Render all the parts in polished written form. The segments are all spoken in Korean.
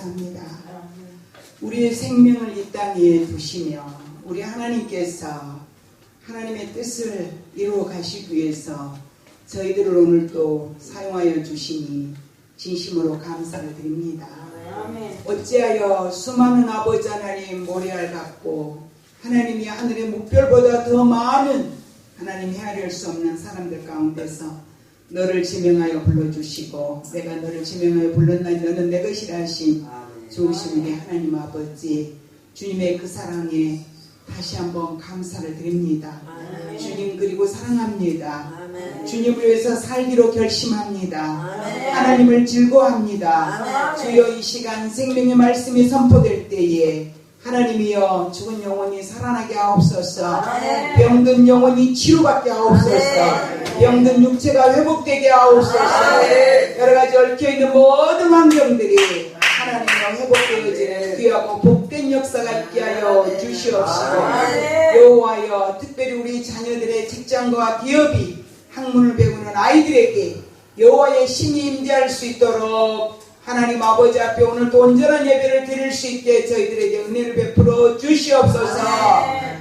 감사합니다. 우리의 생명을 이 땅에 두시며 우리 하나님께서 하나님의 뜻을 이루어 가시기 위해서 저희들을 오늘 또 사용하여 주시니 진심으로 감사를 드립니다. 어찌하여 수많은 아버지 하나님 모래알 같고 하나님이 하늘의 목별보다 더 많은 하나님 헤아릴 수 없는 사람들 가운데서 너를 지명하여 불러주시고 내가 너를 지명하여 불렀나니 너는 내 것이라 하신 좋으신 우리 하나님 아버지 주님의 그 사랑에 다시 한번 감사를 드립니다. 주님 그리고 사랑합니다. 주님을 위해서 살기로 결심합니다. 하나님을 즐거워합니다. 주여 이 시간 생명의 말씀이 선포될 때에 하나님이여 죽은 영혼이 살아나게 하옵소서. 병든 영혼이 치료받게 하옵소서. 병든 육체가 회복되게 하옵소서. 여러가지 얽혀있는 모든 환경들이 하나님과 회복되어지는 귀하고 복된 역사가 있게 하여 주시옵시고 여호와여 특별히 우리 자녀들의 직장과 기업이 학문을 배우는 아이들에게 여호와의 신이 임재할 수 있도록 하나님 아버지 앞에 오늘 또 온전한 예배를 드릴 수 있게 저희들에게 은혜를 베풀어 주시옵소서.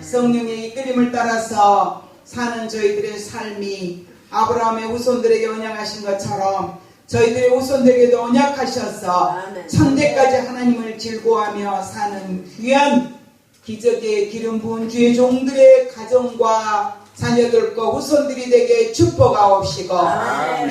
성령의 이끌림을 따라서 사는 저희들의 삶이 아브라함의 후손들에게 언약하신 것처럼 저희들의 후손들에게도 언약하셔서 천대까지 하나님을 즐거워하며 사는 귀한 기적의 기름 부은 주의 종들의 가정과 자녀들과 후손들이 되게 축복하옵시고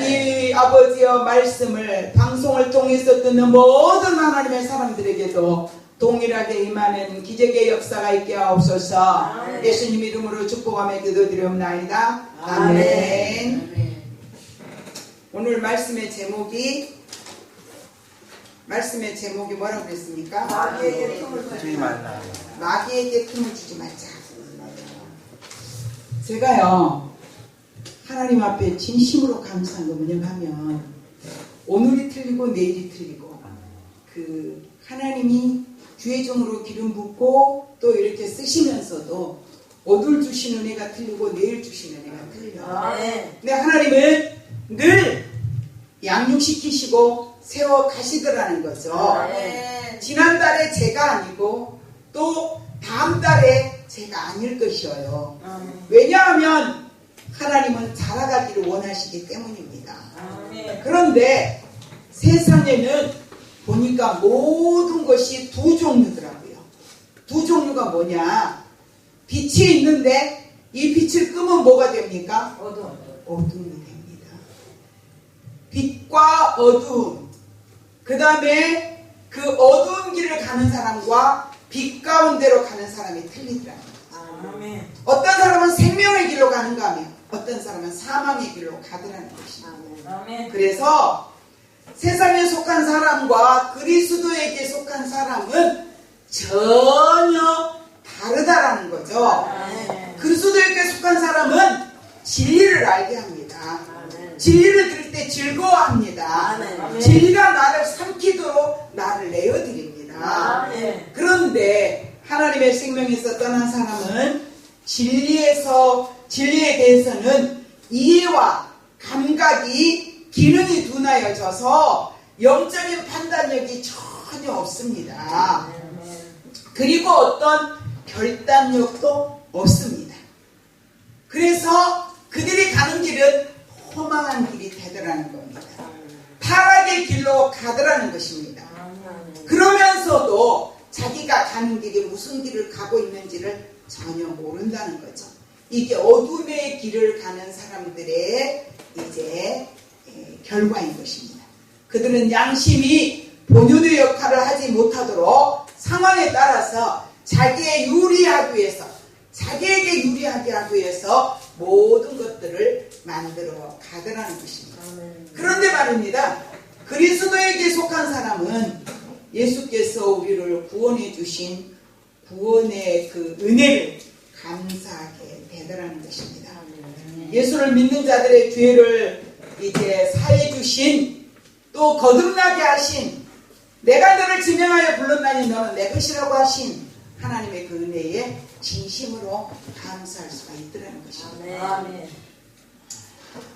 이 아버지의 말씀을 방송을 통해서 듣는 모든 하나님의 사람들에게도 동일하게 임하는 기적의 역사가 있게 하옵소서. 예수님 이름으로 축복하며 기도드리옵나이다. 아멘. 오늘 말씀의 제목이 뭐라고 그랬습니까? 마귀에게 틈을 주지 말라. 마귀에게 틈을 주지 말자. 제가요 하나님 앞에 진심으로 감사한 거 뭐냐면 오늘이 틀리고 내일이 틀리고 그 하나님이 주의 종으로 기름 붓고 또 이렇게 쓰시면서도 오늘 주신 은혜가 틀리고 내일 주신 은혜가 틀려. 근데 하나님은 늘 양육시키시고 세워 가시더라는 거죠. 지난달에 제가 아니고 또 다음 달에 제가 아닐 것이어요. 왜냐하면 하나님은 자라가기를 원하시기 때문입니다. 그런데 세상에는 보니까 모든 것이 두 종류더라고요. 두 종류가 뭐냐? 빛이 있는데 이 빛을 끄면 뭐가 됩니까? 어둠이 됩니다. 빛과 어둠. 그 다음에 그 어두운 길을 가는 사람과 빛 가운데로 가는 사람이 틀리더라고요. 어떤 사람은 생명의 길로 가는가 하면 어떤 사람은 사망의 길로 가더라는 것입니다. 그래서 세상에 속한 사람과 그리스도에게 속한 사람은 전혀 다르다라는 거죠. 그리스도에게 속한 사람은 진리를 알게 합니다. 진리를 들을 때 즐거워합니다. 진리가 나를 삼키도록 나를 내어드립니다. 그런데 하나님의 생명에서 떠난 사람은 진리에 대해서는 이해와 감각이 기능이 둔하여져서 영적인 판단력이 전혀 없습니다. 그리고 어떤 결단력도 없습니다. 그래서 그들이 가는 길은 험한 길이 되더라는 겁니다. 타락의 길로 가더라는 것입니다. 그러면서도 자기가 가는 길이 무슨 길을 가고 있는지를 전혀 모른다는 거죠. 이게 어둠의 길을 가는 사람들의 이제 결과인 것입니다. 그들은 양심이 본연의 역할을 하지 못하도록 상황에 따라서 자기에게 유리하게 하기 위해서 모든 것들을 만들어 가더라는 것입니다. 그런데 말입니다. 그리스도에게 속한 사람은 예수께서 우리를 구원해 주신 구원의 그 은혜를 감사하게 되더라는 것입니다. 예수를 믿는 자들의 죄를 이제 사해 주신 또 거듭나게 하신 내가 너를 지명하여 불렀나니 너는 내 것이라고 하신 하나님의 그 은혜에 진심으로 감사할 수가 있더라는 것입니다.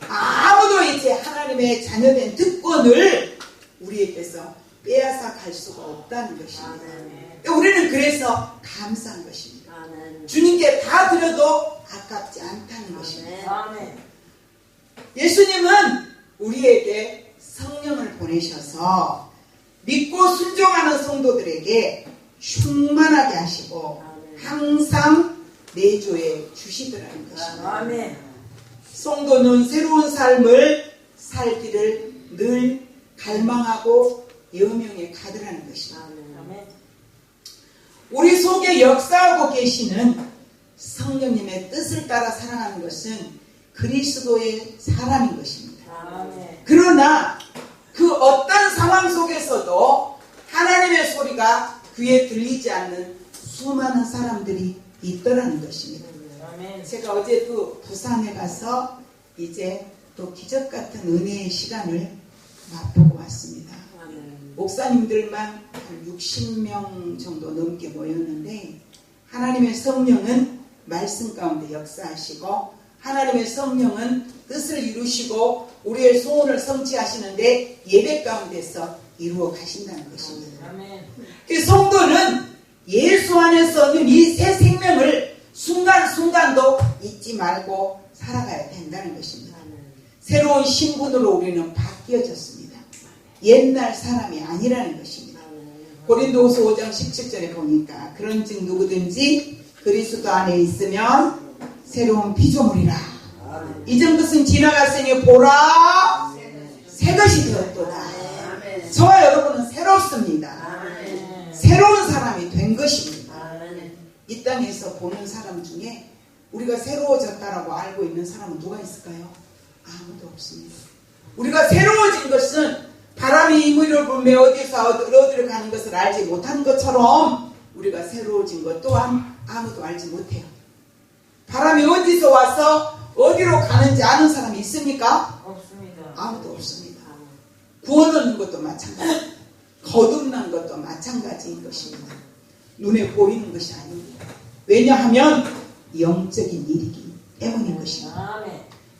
아무도 이제 하나님의 자녀된 특권을 우리에게서 빼앗아 갈 수가 없다는 것입니다. 우리는 그래서 감사한 것입니다. 주님께 다 드려도 아깝지 않다는 것입니다. 예수님은 우리에게 성령을 보내셔서 믿고 순종하는 성도들에게 충만하게 하시고 항상 내조해 주시더라는 것입니다. 성도는 새로운 삶을 살기를 늘 갈망하고 여명에 가더라는 것입니다. 우리 속에 역사하고 계시는 성령님의 뜻을 따라 살아가는 것은 그리스도의 사람인 것입니다. 그러나 그 어떤 상황 속에서도 하나님의 소리가 귀에 들리지 않는 수많은 사람들이 있더라는 것입니다. 제가 어제도 부산에 가서 이제 또 기적 같은 은혜의 시간을 맛보고 왔습니다. 목사님들만 한 60명 정도 넘게 모였는데 하나님의 성령은 말씀 가운데 역사하시고 하나님의 성령은 뜻을 이루시고 우리의 소원을 성취하시는데 예배 가운데서 이루어 가신다는 것입니다. 그 성도는 예수 안에서는 이 새 생명을 순간순간도 잊지 말고 살아가야 된다는 것입니다. 새로운 신분으로 우리는 바뀌어졌습니다. 옛날 사람이 아니라는 것입니다. 고린도후서 5장 17절에 보니까 그런즉 누구든지 그리스도 안에 있으면 새로운 피조물이라. 이전 것은 지나갔으니 보라 새 것이 되었도다. 저와 여러분은 새롭습니다. 새로운 사람이 된 것입니다. 이 땅에서 보는 사람 중에 우리가 새로워졌다라고 알고 있는 사람은 누가 있을까요? 아무도 없습니다. 우리가 새로워진 것은 바람이 이물을 불며 어디로 가는 것을 알지 못하는 것처럼 우리가 새로워진 것 또한 아무도 알지 못해요. 바람이 어디서 와서 어디로 가는지 아는 사람이 있습니까? 없습니다. 아무도 없습니다. 구원 얻는 것도 마찬가지, 거듭난 것도 마찬가지인 것입니다. 눈에 보이는 것이 아닙니다. 왜냐하면 영적인 일이기 때문인 것입니다.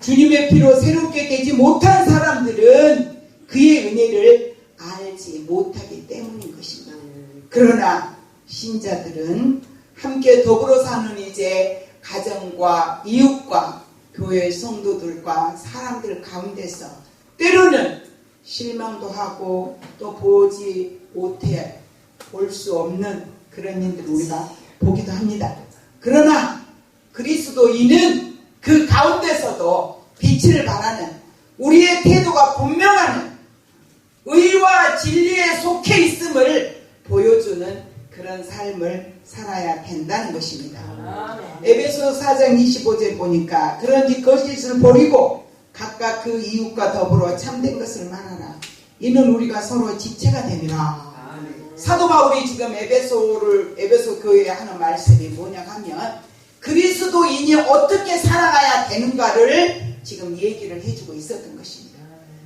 주님의 피로 새롭게 되지 못한 사람들은 그의 은혜를 알지 못하기 때문인 것입니다. 그러나 신자들은 함께 더불어 사는 이제 가정과 이웃과 교회 성도들과 사람들 가운데서 때로는 실망도 하고 또 보지 못해 볼 수 없는 그런 일들을 우리가 보기도 합니다. 그러나 그리스도인은 그 가운데서도 빛을 발하는 우리의 태도가 분명하는 의와 진리에 속해 있음을 보여주는 그런 삶을 살아야 된다는 것입니다. 에베소 4장 25절 보니까 그런지 거짓을 버리고 각각 그 이웃과 더불어 참된 것을 말하라. 이는 우리가 서로 지체가 됨이라. 사도 바울이 지금 에베소 교회에 하는 말씀이 뭐냐 하면 그리스도인이 어떻게 살아가야 되는가를 지금 얘기를 해주고 있었던 것입니다.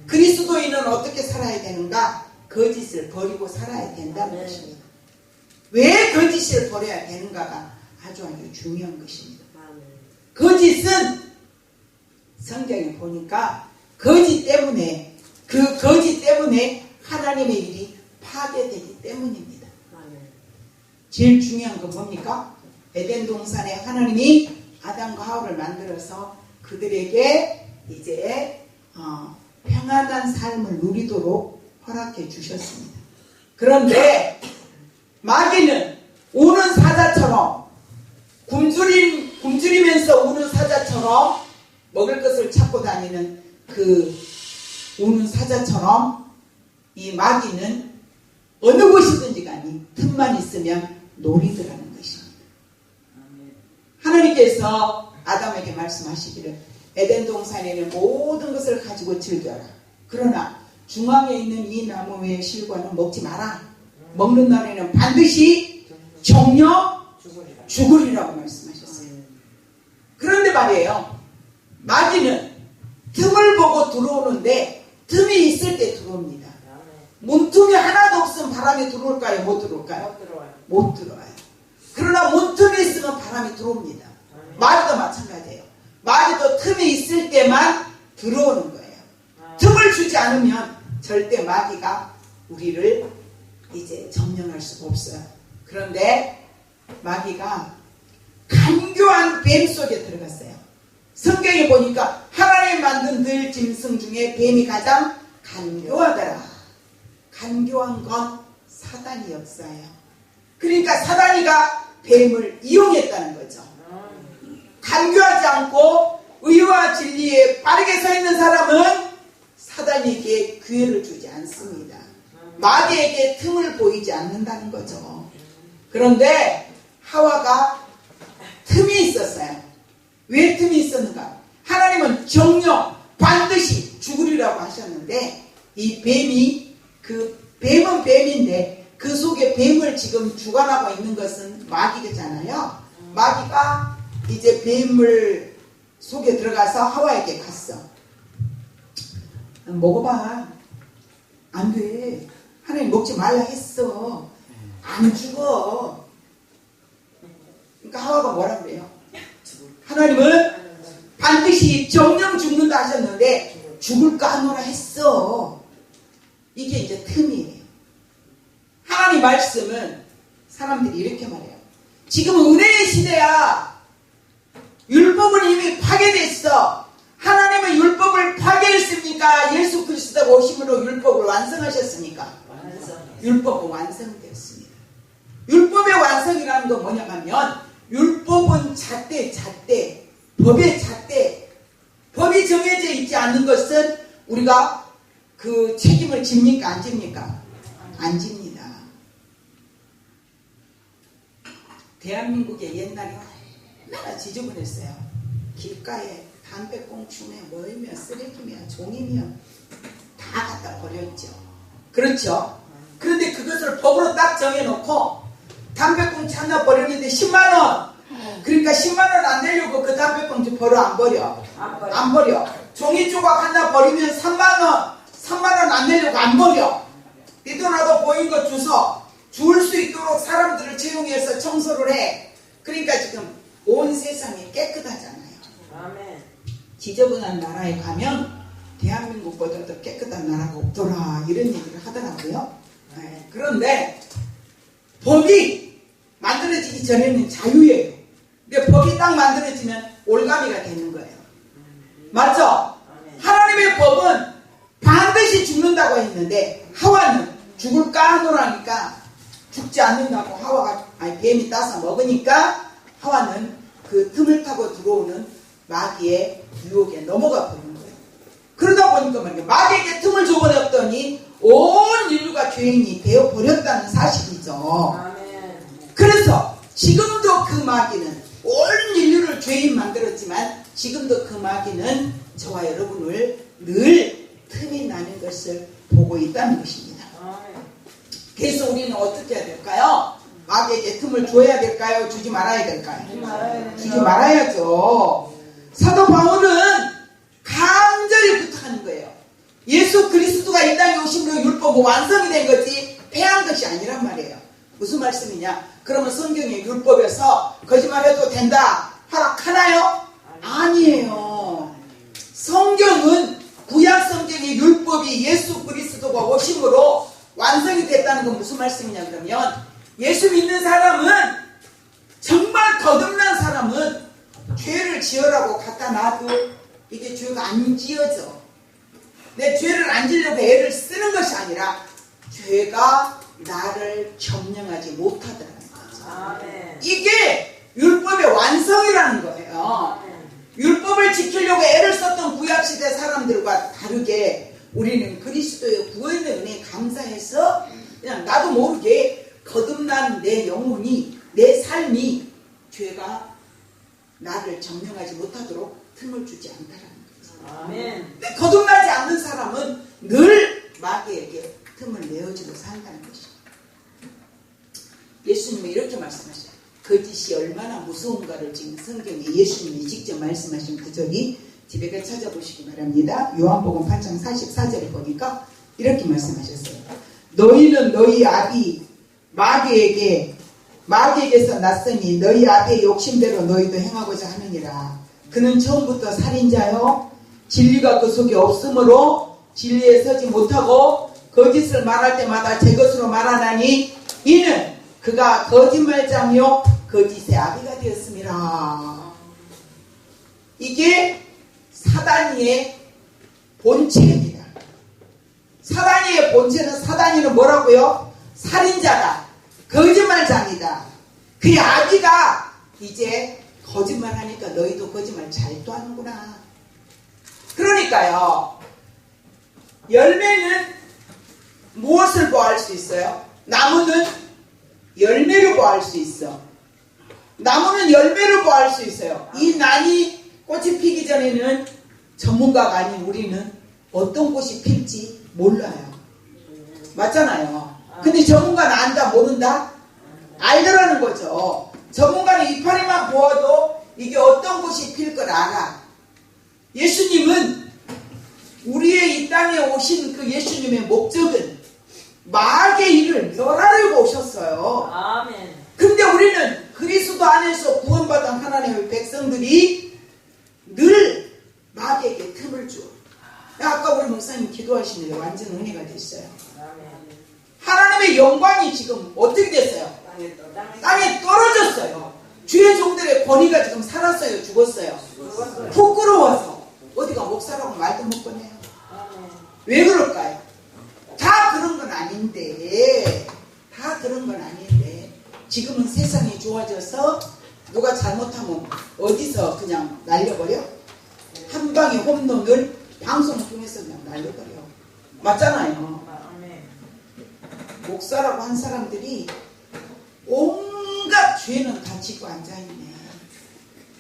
그리스도인은 어떻게 살아야 되는가? 거짓을 버리고 살아야 된다는 것입니다. 왜 거짓을 버려야 되는가가 아주 중요한 것입니다. 거짓은 성경에 보니까 거짓 때문에 하나님의 일이 파괴되기 때문입니다. 제일 중요한 건 뭡니까? 에덴 동산에 하나님이 아담과 하와를 만들어서 그들에게 이제 평안한 삶을 누리도록 허락해 주셨습니다. 그런데 마귀는 우는 사자처럼 굶주리면서 우는 사자처럼 먹을 것을 찾고 다니는 그 우는 사자처럼 이 마귀는 어느 곳이든지 간에 틈만 있으면 노리더라는 것입니다. 하나님께서 아담에게 말씀하시기를 에덴 동산에는 모든 것을 가지고 즐겨라. 그러나 중앙에 있는 이 나무 외의 실과는 먹지 마라. 먹는 날에는 반드시 정녕 죽으리라고 말씀하셨어요. 그런데 말이에요. 마귀는 틈을 보고 들어오는데 틈이 있을 때 들어옵니다. 문틈이 하나도 없으면 바람이 들어올까요? 못 들어올까요? 못 들어와요. 그러나 문틈이 있으면 바람이 들어옵니다. 마귀도 마찬가지예요. 마귀도 틈이 있을 때만 들어오는 거예요. 틈을 주지 않으면 절대 마귀가 우리를 이제 점령할 수가 없어요. 그런데 마귀가 간교한 뱀 속에 들어갔어요. 성경에 보니까 하나님 만든 들 짐승 중에 뱀이 가장 간교하더라. 간교한 건 사단이 역사예요. 그러니까 사단이가 뱀을 이용했다는 거죠. 간교하지 않고 의와 진리에 빠르게 서 있는 사람은 사단에게 기회를 주지 않습니다. 마귀에게 틈을 보이지 않는다는 거죠. 그런데 하와가 틈이 있었어요. 왜 틈이 있었는가? 하나님은 정령 반드시 죽으리라고 하셨는데 이 뱀이 뱀은 뱀인데 그 속에 뱀을 지금 주관하고 있는 것은 마귀잖아요. 마귀가 이제 뱀을 속에 들어가서 하와에게 갔어. 먹어봐. 안 돼. 하나님 먹지 말라 했어. 안 죽어. 그러니까 하와가 뭐라 그래요? 하나님은 반드시 정령 죽는다 하셨는데 죽을까 하노라 했어. 이게 이제 틈이에요. 하나님 말씀은 사람들이 이렇게 말해요. 지금은 은혜의 시대야. 율법은 이미 파괴됐어. 하나님은 율법을 파괴했습니까? 예수 그리스도가 오심으로 율법을 완성하셨습니까? 율법은 완성되었습니다. 율법의 완성이라는 건 뭐냐면 율법은 잣대, 법의 잣대, 법이 정해져 있지 않는 것은 우리가 그 책임을 집니까? 안 집니까? 안 집니다. 대한민국의 옛날에 얼마나 지저분했어요. 길가에 담배꽁초며 뭐이며 쓰레기며 종이며 다 갖다 버렸죠. 그렇죠? 그런데 그것을 법으로 딱 정해놓고 담배꽁초 하나 버렸는데 10만원! 그러니까 10만원 안 내려고 그 담배꽁초 버려 안 버려? 안 버려. 종이 조각 하나 버리면 3만원! 3만원 안 내려고 안 버려. 니도나도 보인 거 주워 주울 수 있도록 사람들을 채용해서 청소를 해. 그러니까 지금 온 세상이 깨끗하잖아요. 아멘. 지저분한 나라에 가면 대한민국보다 더 깨끗한 나라가 없더라 이런 얘기를 하더라고요. 네. 그런데 법이 만들어지기 전에는 자유예요. 근데 법이 딱 만들어지면 올가미가 되는 거예요. 맞죠? 하나님의 법은 반드시 죽는다고 했는데 하와는 죽을까 하노라니까 죽지 않는다고 하와가 뱀이 따서 먹으니까 하와는 그 틈을 타고 들어오는 마귀의 유혹에 넘어가 버린 거예요. 그러다 보니까 말이야 마귀에게 틈을 줘버렸더니 온 인류가 죄인이 되어버렸다는 사실이죠. 그래서 지금도 그 마귀는 온 인류를 죄인 만들었지만 지금도 그 마귀는 저와 여러분을 늘 틈이 나는 것을 보고 있다는 것입니다. 그래서 우리는 어떻게 해야 될까요? 마귀에게 틈을 줘야 될까요? 주지 말아야 될까요? 주지 말아야죠. 사도 바울은 간절히 부탁하는 거예요. 예수 그리스도가 이 땅에 오심으로 율법은 완성이 된 거지 폐한 것이 아니란 말이에요. 무슨 말씀이냐? 그러면 성경의 율법에서 거짓말해도 된다 허락하나요? 아니에요. 성경은 구약 성경의 율법이 예수 그리스도가 오심으로 완성이 됐다는 건 무슨 말씀이냐 그러면 예수 믿는 사람은 정말 거듭난 사람은 죄를 지으라고 갖다 놔도 이게 죄가 안 지어져. 내 죄를 안 지려고 애를 쓰는 것이 아니라 죄가 나를 점령하지 못하더라는 거죠. 아멘. 이게 율법의 완성이라는 거예요. 율법을 지키려고 애를 썼던 구약시대 사람들과 다르게 우리는 그리스도의 구원의 은혜에 감사해서 그냥 나도 모르게 거듭난 내 영혼이 내 삶이 죄가 나를 점령하지 못하도록 틈을 주지 않다라는 거죠. 아멘. 근데 거듭나지 않는 사람은 늘 마귀에게 틈을 내어주고 산다는 것이죠. 예수님은 이렇게 말씀하셔요. 거짓이 얼마나 무서운가를 지금 성경에 예수님이 직접 말씀하신 구절이 집에 가 찾아보시기 바랍니다. 요한복음 8장 44절에 보니까 이렇게 말씀하셨어요. 너희는 너희 아비 마귀에게서 났으니 너희 아비의 욕심대로 너희도 행하고자 하느니라. 그는 처음부터 살인자요 진리가 그 속에 없으므로 진리에 서지 못하고 거짓을 말할 때마다 제 것으로 말하나니 이는 그가 거짓말장이요 거짓의 아비가 되었습니다. 이게 사단이의 본체입니다. 사단이의 본체는 사단이는 뭐라고요? 살인자다. 거짓말장이다. 그의 아비가 이제 거짓말하니까 너희도 거짓말 잘도 하는구나. 그러니까요. 열매는 무엇을 보할 수 있어요? 나무는 열매를 보할 수 있어. 나무는 열매를 보할 수 있어요. 이 난이 꽃이 피기 전에는 전문가가 아닌 우리는 어떤 꽃이 필지 몰라요. 맞잖아요. 근데 전문가는 안다 모른다? 알더라는 거죠. 전문가는 이파리만 보아도 이게 어떤 꽃이 필 걸 알아. 예수님은 우리의 이 땅에 오신 그 예수님의 목적은 마귀의 일을 멸하려고 오셨어요. 아멘. 근데 우리는 그리스도 안에서 구원받은 하나님의 백성들이 늘 마귀에게 틈을 줘. 아까 우리 목사님 기도하시는데 완전 은혜가 됐어요. 아멘. 하나님의 영광이 지금 어떻게 됐어요? 땅에 떨어졌어요. 주의 종들의 권위가 지금 살았어요? 죽었어요? 부끄러워서 어디가 목사라고 말도 못 꺼내요. 왜 그럴까요? 다 그런 건 아닌데 지금은 세상이 좋아져서 누가 잘못하면 어디서 그냥 날려버려? 한 방에 홈런을 방송을 통해서 그냥 날려버려. 맞잖아요. 목사라고 한 사람들이 온갖 죄는 다 지고 앉아있네.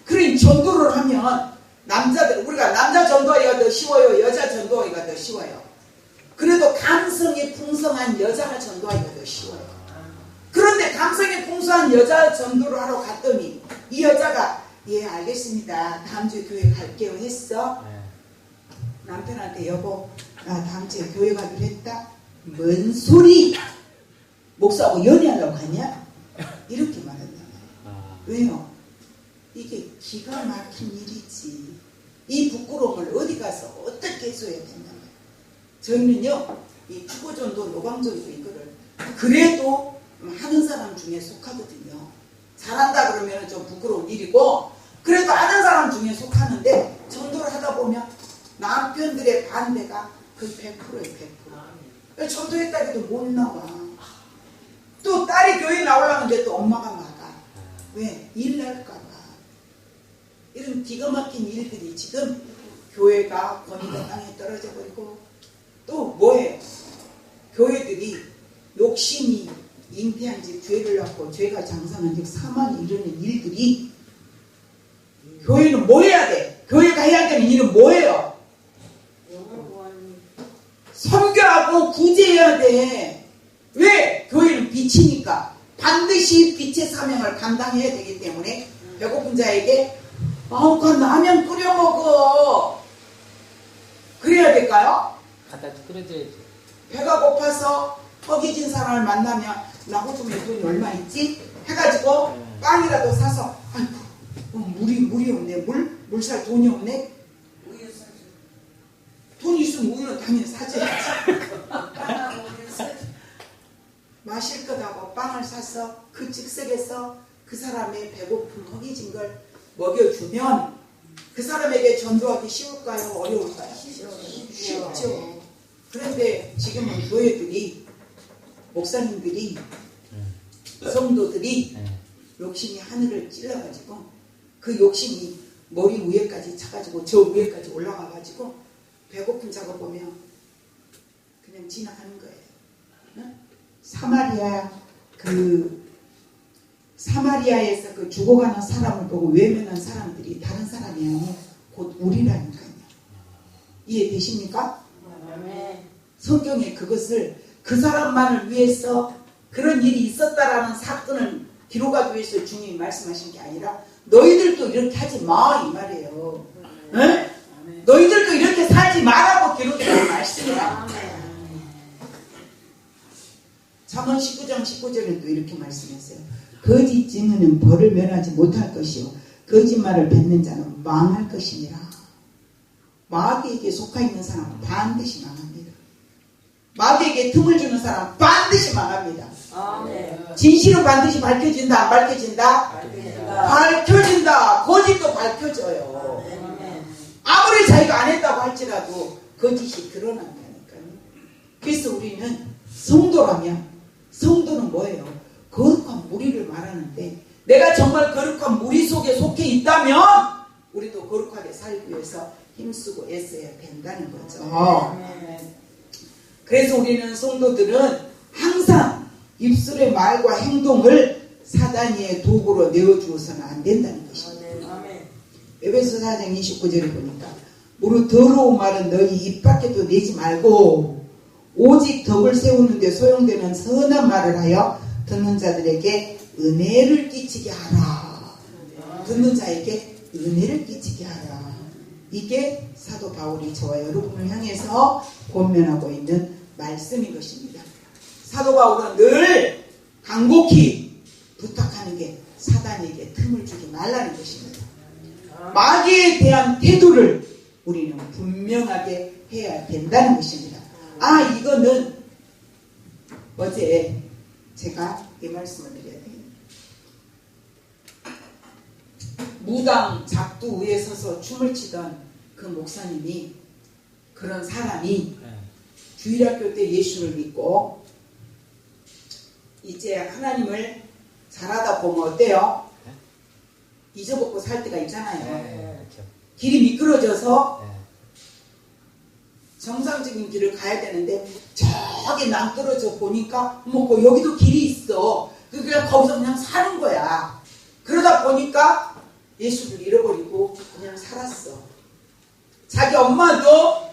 그러니 전도를 하면 남자들, 우리가 남자 전도하기가 더 쉬워요? 여자 전도하기가 더 쉬워요? 그래도 감성이 풍성한 여자가 전도하기가 더 쉬워요. 그런데 감성이 풍성한 여자 전도를 하러 갔더니 이 여자가 예 알겠습니다. 다음 주에 교회 갈게요 했어. 남편한테 여보 나 다음 주에 교회 가기로 했다. 뭔 소리? 목사하고 연애하려고 하냐? 이렇게 말했잖아요. 왜요? 이게 기가 막힌 일이지. 이 부끄러움을 어디 가서 어떻게 해소해야 된다고요. 저희는요 이 주거전도 노방전도 이거를 그래도 하는 사람 중에 속하거든요. 잘한다 그러면 좀 부끄러운 일이고 그래도 아는 사람 중에 속하는데 전도를 하다 보면 남편들의 반대가 거의 100%예요. 100%. 전도했다 해도 못 나와. 또 딸이 교회 나오려는데 또 엄마가 막아. 왜? 일 날까봐. 이런 기가 막힌 일들이 지금 교회가 권위가 땅에 떨어져 버리고 또 뭐예요? 교회들이 욕심이 잉태한 지 죄를 낳고 죄가 장성한 지 사망이 이르는 일들이 교회는 뭐 해야 돼? 교회가 해야 되는 일은 뭐예요? 선교하고 구제해야 돼. 왜? 교회는 빛이니까 반드시 빛의 사명을 감당해야 되기 때문에 배고픈 자에게 그 라면 끓여 먹어. 그래야 될까요? 갖다 끓여줘야지. 배가 고파서 허기진 사람을 만나면 나 호주머니에 돈이 얼마 있지? 해가지고 빵이라도 사서 아이고 물이 없네. 물 살 돈이 없네. 돈 있으면 우유는 당연히 사줘야지. 마실 거다고 빵을 사서 그 즉석에서 그 사람의 배고픈 허기진 걸 먹여주면 그 사람에게 전도하기 쉬울까요? 어려울까요? 쉽죠. 그런데 지금은 교회들이 목사님들이 성도들이 욕심이 하늘을 찔러가지고 그 욕심이 머리 위에까지 차가지고 저 위에까지 올라가가지고 배고픈 자가 보면 그냥 지나가는 거예요. 응? 사마리아에서 그 죽어가는 사람을 보고 외면한 사람들이 다른 사람이 아니고 곧 우리라니까요. 이해되십니까? 성경에 그것을 그 사람만을 위해서 그런 일이 있었다라는 사건을 기록하기 위해서 주님이 말씀하신 게 아니라 너희들도 이렇게 하지 마 이 말이에요. 응? 너희들도 이렇게 살지 말라고 기록된 말씀이야. 잠언 19장 19절에도 이렇게 말씀했어요. 거짓 증언은 벌을 면하지 못할 것이요 거짓말을 뱉는 자는 망할 것이니라. 마귀에게 속하 있는 사람은 반드시 망합니다. 마귀에게 틈을 주는 사람 반드시 망합니다. 아멘. 진실은 반드시 밝혀진다, 안 밝혀진다? 밝혀진다. 밝혀진다. 거짓도 밝혀져요. 아멘. 아무리 자기가 안 했다고 할지라도 거짓이 드러난다니까요. 그래서 우리는 성도라면, 성도는 뭐예요? 거룩한 무리를 말하는데, 내가 정말 거룩한 무리 속에 속해 있다면 우리도 거룩하게 살기 위해서 힘쓰고 애써야 된다는 거죠. 아멘. 그래서 우리는 성도들은 항상 입술의 말과 행동을 사단의 도구로 내어주어서는 안 된다는 것입니다. 아멘. 에베소 4장 29절에 보니까 무릇 더러운 말은 너희 입 밖에도 내지 말고 오직 덕을 세우는 데 소용되는 선한 말을 하여 듣는 자들에게 은혜를 끼치게 하라. 듣는 자에게 은혜를 끼치게 하라. 이게 사도 바울이 저와 여러분을 향해서 권면하고 있는 말씀인 것입니다. 사도 바울은 늘 간곡히 부탁하는 게 사단에게 틈을 주지 말라는 것입니다. 마귀에 대한 태도를 우리는 분명하게 해야 된다는 것입니다. 이거는 어제 제가 이 말씀을 드려야 되겠네요. 무당 작두 위에 서서 춤을 추던 그 목사님이, 그런 사람이 주일학교 때 예수를 믿고 이제 하나님을 잘하다 보면 어때요? 잊어먹고 살 때가 있잖아요. 길이 미끄러져서 정상적인 길을 가야 되는데 저기 낭떠러져 보니까 뭐 여기도 길이 있어. 그냥 거기서 그냥 사는 거야. 그러다 보니까 예수를 잃어버리고 그냥 살았어. 자기 엄마도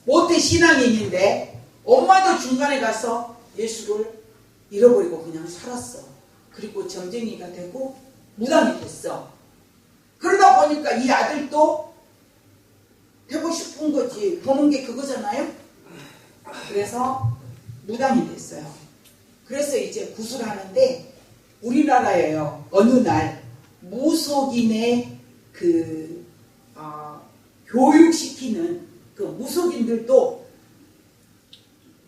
모태 신앙인인데 엄마도 중간에 가서 예수를 잃어버리고 그냥 살았어. 그리고 점쟁이가 되고 무당이 됐어. 그러다 보니까 이 아들도 되고 싶은 거지. 보는 게 그거잖아요. 그래서 무당이 됐어요. 그래서 이제 구술하는데 우리나라에요, 어느 날 무속인의 교육시키는 그 무속인들도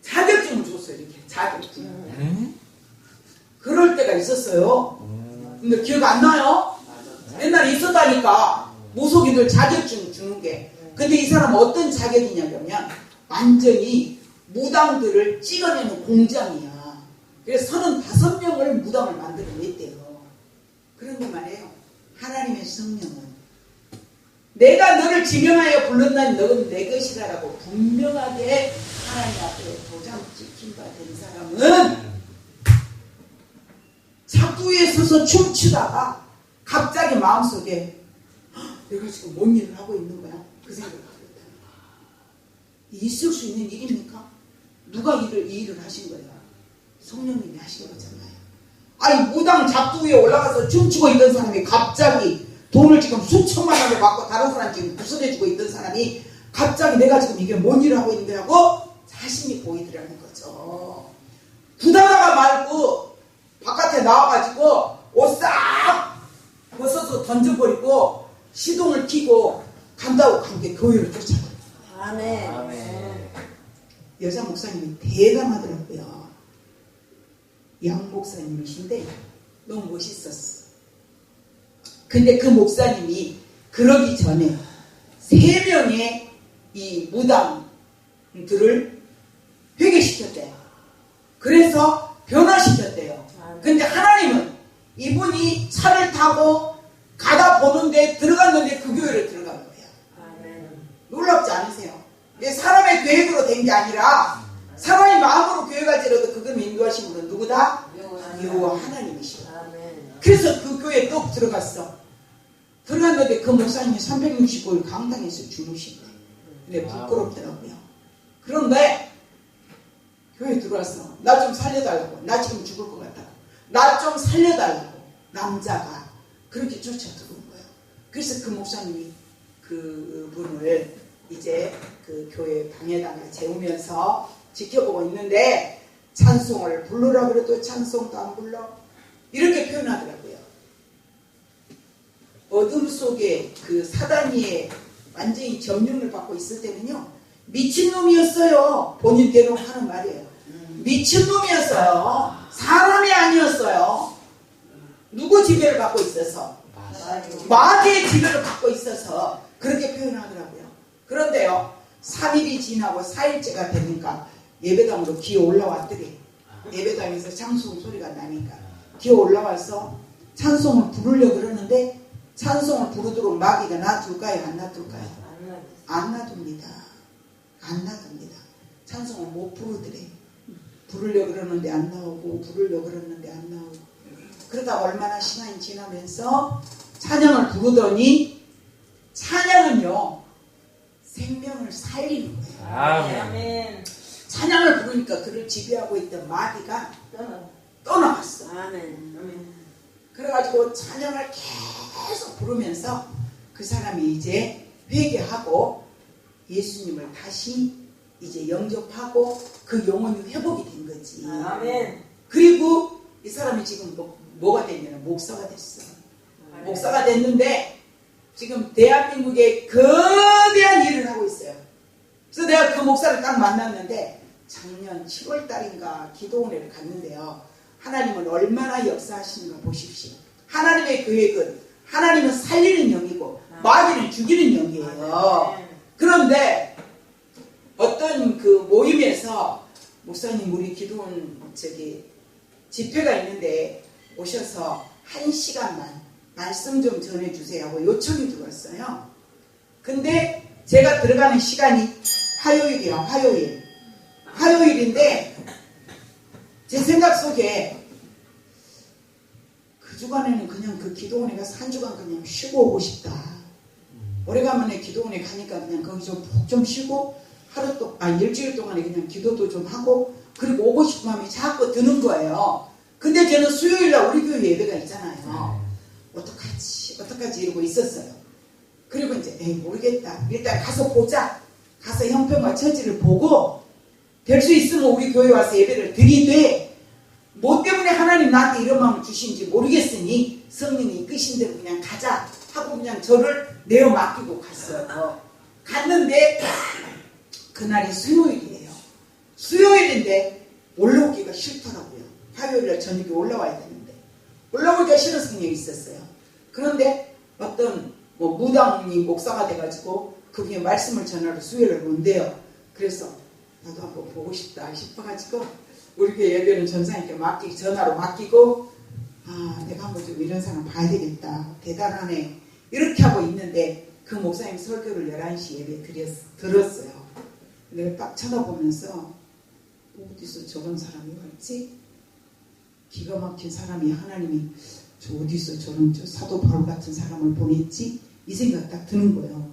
자격증을 줬어요. 이렇게 자격증. 그럴 때가 있었어요. 근데 기억 안 나요? 옛날에 있었다니까. 무속인들 자격증 주는 게. 근데 이 사람은 어떤 자격이냐면 완전히 무당들을 찍어내는 공장이야. 그래서 35명을 무당을 만들어냈대요. 그런데 말이에요, 하나님의 성령은 내가 너를 지명하여 불렀나니 너는 내 것이라고 분명하게 하나님 앞에 도장 찍힌 바 된 사람은 작두에 서서 춤추다가 갑자기 마음속에 내가 지금 뭔 일을 하고 있는 거야? 그 생각을 하고 있다. 있을 수 있는 일입니까? 누가 이 일을 하신 거야? 성령님이 하신 거잖아요. 아니, 무당 작두 위에 올라가서 춤추고 있던 사람이 갑자기 돈을 지금 수천만 원을 받고 다른 사람 지금 구슬해주고 있던 사람이 갑자기 내가 지금 이게 뭔 일을 하고 있는데 하고 자신이 보이더라는 거죠. 부다다가 말고 바깥에 나와가지고 옷 싹 벗어서 던져버리고 시동을 켜고 간다고 간 게 교회를 쫓아가요. 아멘. 여자 목사님이 대단하더라고요. 양 목사님이신데 너무 멋있었어. 근데 그 목사님이 그러기 전에 3명의 이 무당들을 회개시켰대요. 그래서 변화시켰대요. 근데 하나님은 이분이 차를 타고 가다 보는데 들어갔는데 그 교회를 들어간 거예요. 놀랍지 않으세요? 사람의 계획으로 된 게 아니라 사람이 마음으로 교회 갈지라도 그걸 인도하신 분은 누구다? 여호와 하나님이시오. 그래서 그 교회에 또 들어갔어. 들어갔는데 그 목사님이 365일 강당에서 주무신 거예요. 근데 부끄럽더라고요. 그런데 교회 들어왔어. 나 좀 살려달라고. 나 지금 죽을 것 같다고. 나 좀 살려달라고. 남자가 그렇게 쫓아 들어온 거예요. 그래서 그 목사님이 그 분을 이제 그 교회 방에다가 재우면서 지켜보고 있는데 찬송을 부르라 그래도 찬송도 안 불러. 이렇게 표현하더라고요. 어둠 속에 그 사단이의 완전히 점령을 받고 있을 때는요, 미친놈이었어요. 본인대로 하는 말이에요. 미친놈이었어요. 사람이 아니었어요. 누구 지배를 받고 있어서? 마귀의 지배를 받고 있어서 그렇게 표현하더라고요. 그런데요, 3일이 지나고 4일째가 되니까 예배당으로 기어 올라왔더래. 예배당에서 찬송 소리가 나니까 기어 올라와서 찬송을 부르려고 그러는데 찬송을 부르도록 마귀가 놔둘까요? 안 놔둘까요? 안 놔둡니다. 안 놔둡니다. 찬송을 못 부르더래. 부르려고 그러는데 안 나오고 부르려고 그러는데 안 나오고 그러다 얼마나 시간이 지나면서 찬양을 부르더니 찬양은요 생명을 살리는 거예요. 아멘. 찬양을 부르니까 그를 지배하고 있던 마귀가 떠나갔어. 그래가지고 찬양을 계속 부르면서 그 사람이 이제 회개하고 예수님을 다시 이제 영접하고 그 영혼이 회복이 된 거지. 그리고 이 사람이 지금 뭐가 됐냐면 목사가 됐어. 목사가 됐는데 지금 대한민국에 거대한 일을 하고 있어요. 그래서 내가 그 목사를 딱 만났는데 작년 7월 달인가 기도원회를 갔는데요. 하나님은 얼마나 역사하시는가 보십시오. 하나님의 계획은 하나님은 살리는 영이고 마귀는 죽이는 영이에요. 그런데 어떤 그 모임에서 목사님 우리 기도원 집회가 있는데 오셔서 1시간만 말씀 좀 전해주세요 하고 요청이 들어왔어요. 근데 제가 들어가는 시간이 화요일이야. 화요일인데 제 생각 속에 그 주간에는 그냥 그 기도원에 가서 한 주간 그냥 쉬고 오고 싶다. 오래간만에 기도원에 가니까 그냥 거기 좀 푹 좀 쉬고 일주일 동안에 그냥 기도도 좀 하고 그리고 오고 싶은 마음이 자꾸 드는 거예요. 근데 저는 수요일날 우리 교회 예배가 있잖아요. 어떡하지 이러고 있었어요. 그리고 이제 모르겠다. 일단 가서 보자. 가서 형편과 처지를 보고 될 수 있으면 우리 교회 와서 예배를 드리되 뭐 때문에 하나님 나한테 이런 마음을 주신지 모르겠으니 성령이 이끄신 대로 그냥 가자 하고 그냥 저를 내어 맡기고 갔어요. 갔는데 그날이 수요일이에요. 수요일인데 올라오기가 싫더라고요. 화요일날 저녁에 올라와야 되는데 올라오기가 싫어서 그냥 있었어요. 그런데 어떤 무당이 목사가 돼가지고 그분이 말씀을 전하러 수요일을 온대요. 그래서 나도 한번 보고 싶다 싶어가지고 우리 교회 예배는 전사님께 전화로 맡기고 내가 한번 좀 이런 사람 봐야 되겠다. 대단하네. 이렇게 하고 있는데 그 목사님 설교를 11시 예배 들었어요. 내가 딱 쳐다보면서 어디서 저런 사람이 왔지? 기가 막힌 사람이 하나님이 저 어디서 저런 사도 바울 같은 사람을 보냈지? 이 생각 딱 드는 거예요.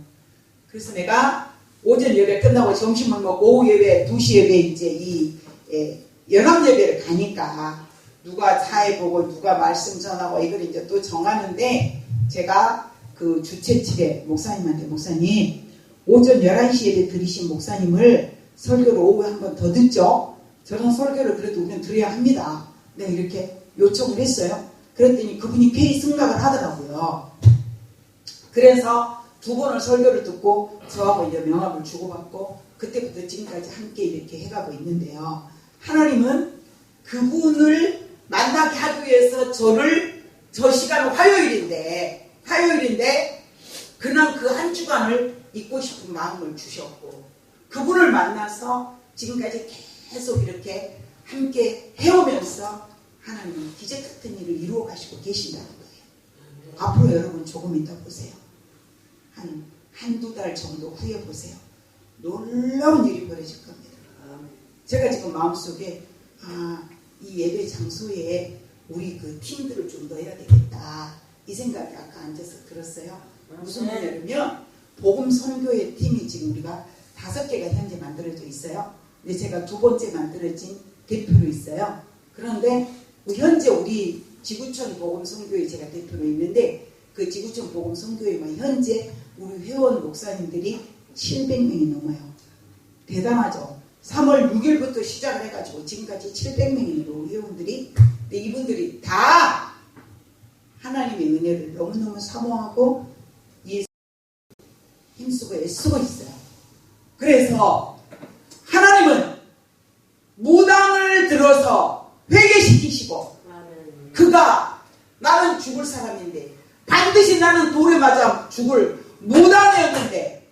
그래서 내가 오전 예배 끝나고 점심을 먹고 오후 예배 2시 예배 이제 연합 예배를 가니까 누가 사회 보고 누가 말씀 전하고 이걸 이제 또 정하는데 제가 그 주최측에 목사님한테 목사님 오전 11시 예배 들으신 목사님을 설교를 오후에 한 번 더 듣죠. 저런 설교를 그래도 우리는 들어야 합니다. 내가 이렇게 요청을 했어요. 그랬더니 그분이 회의 승낙을 하더라고요. 그래서 2번을 설교를 듣고 저하고 이제 명함을 주고받고 그때부터 지금까지 함께 이렇게 해가고 있는데요. 하나님은 그분을 만나게 하기 위해서 저 시간은 화요일인데 그냥 그 한 주간을 잊고 싶은 마음을 주셨고 그분을 만나서 지금까지 계속 이렇게 함께 해오면서 하나님은 기적 같은 일을 이루어 가시고 계신다는 거예요. 앞으로 여러분 조금 이따 보세요. 한두 달 정도 후에 보세요. 놀라운 일이 벌어질 겁니다. 제가 지금 마음속에 이 예배 장소에 우리 그 팀들을 좀 넣어야 되겠다. 이 생각이 아까 앉아서 들었어요. 무슨 말이냐면 복음 선교회 팀이 지금 우리가 5개가 현재 만들어져 있어요. 근데 제가 2번째 만들어진 대표로 있어요. 그런데 현재 우리 지구촌 복음 선교회 제가 대표로 있는데 그 지구촌 복음 선교회만 현재 우리 회원 목사님들이 700명이 넘어요. 대단하죠. 3월 6일부터 시작을 해가지고 지금까지 700명이 넘는 회원들이 근데 이분들이 다 하나님의 은혜를 너무너무 사모하고 힘쓰고 애쓰고 있어요. 그래서 하나님은 무당을 들어서 회개시키시고 그가 나는 죽을 사람인데 반드시 나는 돌에 맞아 죽을 무당이었는데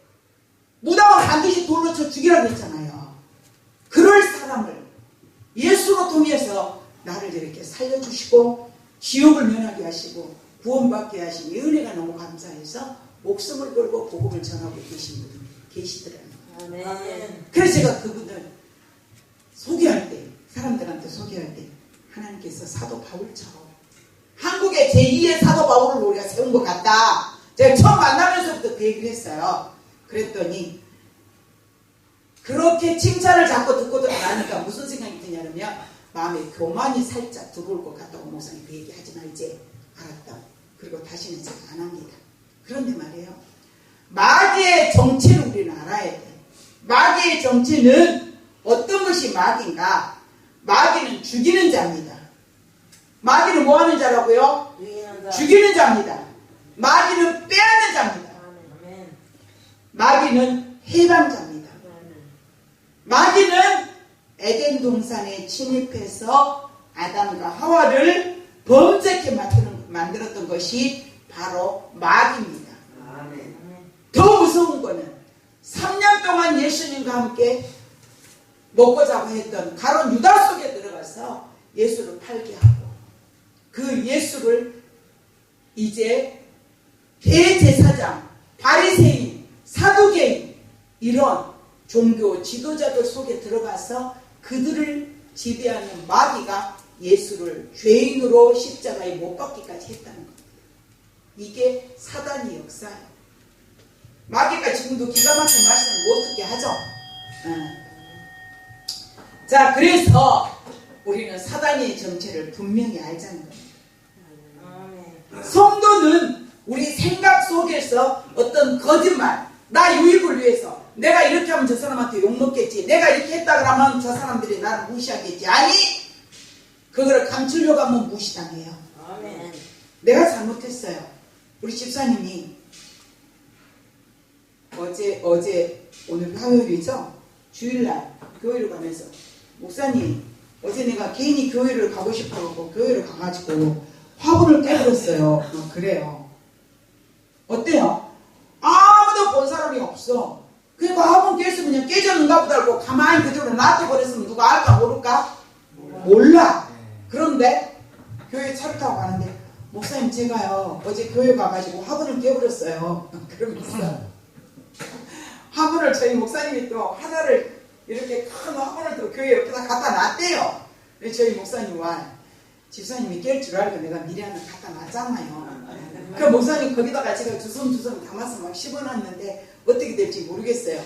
무당은 반드시 돌로 쳐 죽이라고 했잖아요. 그럴 사람을 예수로 통해서 나를 이렇게 살려주시고 지옥을 면하게 하시고 구원받게 하신 이 은혜가 너무 감사해서 목숨을 걸고 복음을 전하고 계신 분이 계시더라고요. 아멘. 그래서 제가 그분을 소개할 때 사람들한테 소개할 때 하나님께서 사도 바울처럼 한국의 제2의 사도 바울을 우리가 세운 것 같다. 제가 처음 만나면서부터 그 얘기를 했어요. 그랬더니 그렇게 칭찬을 자꾸 듣고 나니까 무슨 생각이 드냐면 마음에 교만이 살짝 들어올 것 같다고 목사님 그 얘기 하지 말지 알았다. 그리고 다시는 제가 안 합니다. 그런데 말이에요. 마귀의 정체를 우리는 알아야 돼. 마귀의 정체는 어떤 것이 마귀인가? 마귀는 죽이는 자입니다. 마귀는 뭐 하는 자라고요? 죽이는 자입니다. 마귀는 빼앗는 자입니다. 마귀는 해방자입니다. 마귀는 에덴 동산에 침입해서 아담과 하와를 범죄케 만들었던 것이 바로 마귀입니다. 더 무서운 거는 3년 동안 예수님과 함께 먹고 자고 했던 가룟 유다 속에 들어가서 예수를 팔게 하고 그 예수를 이제 대제사장, 바리새인, 사두개인 이런 종교 지도자들 속에 들어가서 그들을 지배하는 마귀가 예수를 죄인으로 십자가에 못 박기까지 했다는 겁니다. 이게 사단의 역사예요. 마귀가 지금도 기가 막힌 말씀을 못 듣게 하죠. 자, 그래서 우리는 사단의 정체를 분명히 알자는 겁니다. 성도는 우리 생각 속에서 어떤 거짓말, 나 유익을 위해서 내가 이렇게 하면 저 사람한테 욕먹겠지, 내가 이렇게 했다 그러면 저 사람들이 나를 무시하겠지, 아니 그거를 감추려고 하면 무시당해요. 내가 잘못했어요. 우리 집사님이 오늘 화요일이죠? 주일날 교회를 가면서 목사님 어제 내가 개인이 교회를 가고 싶어서 교회를 가가지고 화분을 깨버렸어요. 그래요. 어때요? 아무도 본 사람이 없어. 그러니까 화분 깼으면 그냥 깨졌는가 보다 하고 가만히 그대로 놔둬버렸으면 누가 알까 모를까? 몰라. 그런데 교회 차를 타고 가는데 목사님 제가요 어제 교회 가가지고 화분을 깨버렸어요. 그러면서 화분을 저희 목사님이 또 하나를 이렇게 큰 화분을 또 교회 옆에다 갖다 놨대요. 저희 목사님 와 집사님이 깰 줄 알고 내가 미리 하나 갖다 놨잖아요. 그 목사님 거기다가 제가 주섬 담아서 막 씹어놨는데 어떻게 될지 모르겠어요.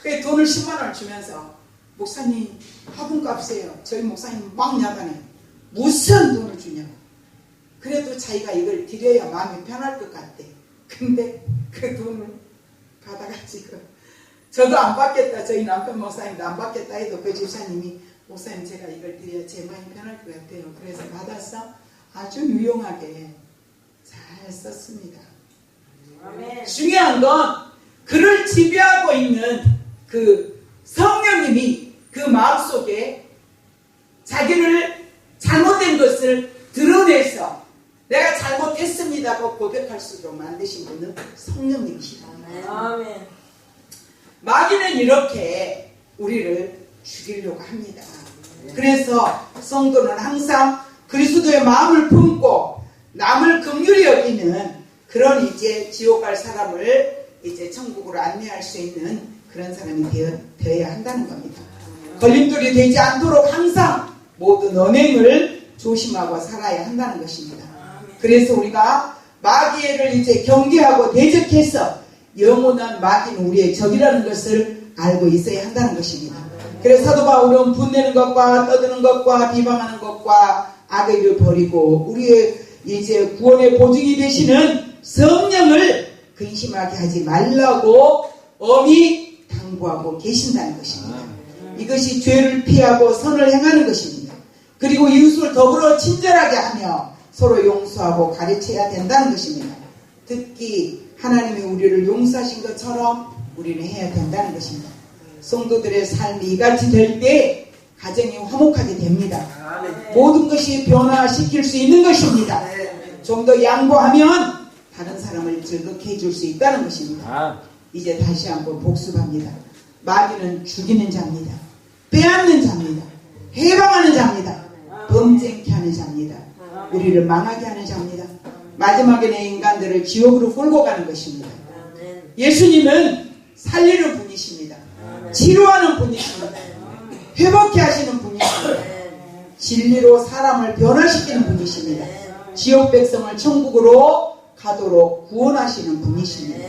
그 돈을 10만 원을 주면서 목사님 화분값이에요. 저희 목사님 막 야단해. 무슨 돈을 주냐고. 그래도 자기가 이걸 드려야 마음이 편할 것 같대. 근데 그 돈을 받아가지고 저도 안 받겠다. 저희 남편 목사님도 안 받겠다 해도 그 집사님이 목사님 제가 이걸 드려야 제 마음이 편할 것 같아요. 그래서 받아서 아주 유용하게 잘 썼습니다. 아멘. 중요한 건 그를 지배하고 있는 그 성령님이 그 마음속에 자기를 잘못된 것을 드러내서 내가 잘못했습니다고 고백할 수 있도록 만드신 분은 성령님이시다. 아멘. 마귀는 이렇게 우리를 죽이려고 합니다. 그래서 성도는 항상 그리스도의 마음을 품고 남을 긍휼히 여기는 그런 이제 지옥 갈 사람을 이제 천국으로 안내할 수 있는 그런 사람이 되어야 한다는 겁니다. 걸림돌이 되지 않도록 항상 모든 언행을 조심하고 살아야 한다는 것입니다. 그래서 우리가 마귀를 이제 경계하고 대적해서 영원한 마귀는 우리의 적이라는 것을 알고 있어야 한다는 것입니다. 그래서 사도 바울은 분내는 것과 떠드는 것과 비방하는 것과 악의 일을 버리고 우리의 이제 구원의 보증이 되시는 성령을 근심하게 하지 말라고 엄히 당부하고 계신다는 것입니다. 이것이 죄를 피하고 선을 행하는 것입니다. 그리고 이웃을 더불어 친절하게 하며 서로 용서하고 가르쳐야 된다는 것입니다. 특히 하나님이 우리를 용서하신 것처럼 우리는 해야 된다는 것입니다. 성도들의 삶이 이같이 될 때 가정이 화목하게 됩니다. 아멘. 모든 것이 변화시킬 수 있는 것입니다. 좀 더 양보하면 다른 사람을 즐겁게 해줄 수 있다는 것입니다. 이제 다시 한번 복습합니다. 마귀는 죽이는 자입니다. 빼앗는 자입니다. 해방하는 자입니다. 범죄케 하는 자입니다. 우리를 망하게 하는 자입니다. 마지막에는 인간들을 지옥으로 끌고 가는 것입니다. 예수님은 살리는 분이십니다. 치료하는 분이십니다. 회복케 하시는 분이십니다. 진리로 사람을 변화시키는 분이십니다. 지옥 백성을 천국으로 가도록 구원하시는 분이십니다.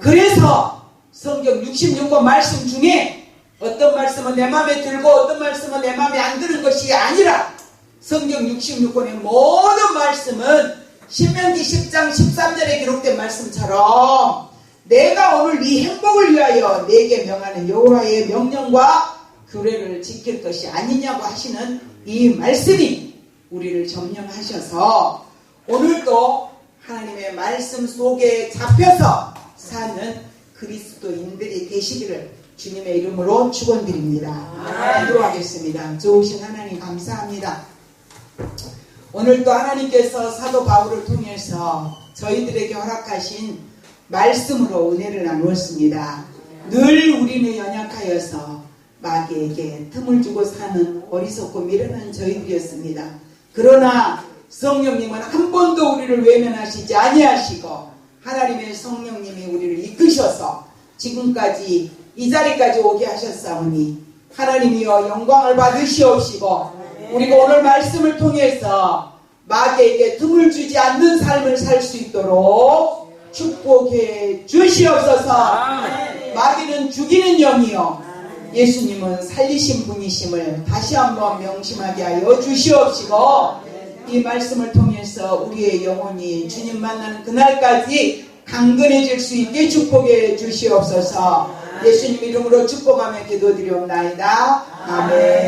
그래서 성경 66권 말씀 중에 어떤 말씀은 내 마음에 들고 어떤 말씀은 내 마음에 안 드는 것이 아니라 성경 66권의 모든 말씀은 신명기 10장 13절에 기록된 말씀처럼 내가 오늘 이 행복을 위하여 내게 명하는 여호와의 명령과 규례를 지킬 것이 아니냐고 하시는 이 말씀이 우리를 점령하셔서 오늘도 하나님의 말씀 속에 잡혀서 사는 그리스도인들이 되시기를 주님의 이름으로 축원드립니다. 기도하겠습니다. 좋으신 하나님 감사합니다. 오늘도 하나님께서 사도 바울을 통해서 저희들에게 허락하신 말씀으로 은혜를 나누었습니다. 늘 우리는 연약하여서 마귀에게 틈을 주고 사는 어리석고 미련한 저희들이었습니다. 그러나 성령님은 한 번도 우리를 외면하시지 아니하시고 하나님의 성령님이 우리를 이끄셔서 지금까지 이 자리까지 오게 하셨사오니 하나님이여 영광을 받으시옵시고 우리가 오늘 말씀을 통해서 마귀에게 틈을 주지 않는 삶을 살 수 있도록 축복해 주시옵소서. 마귀는 죽이는 영이요 예수님은 살리신 분이심을 다시 한번 명심하게 하여 주시옵시고 이 말씀을 통해서 우리의 영혼이 주님 만나는 그날까지 강건해질 수 있게 축복해 주시옵소서. 예수님 이름으로 축복하며 기도드리옵나이다. 아멘.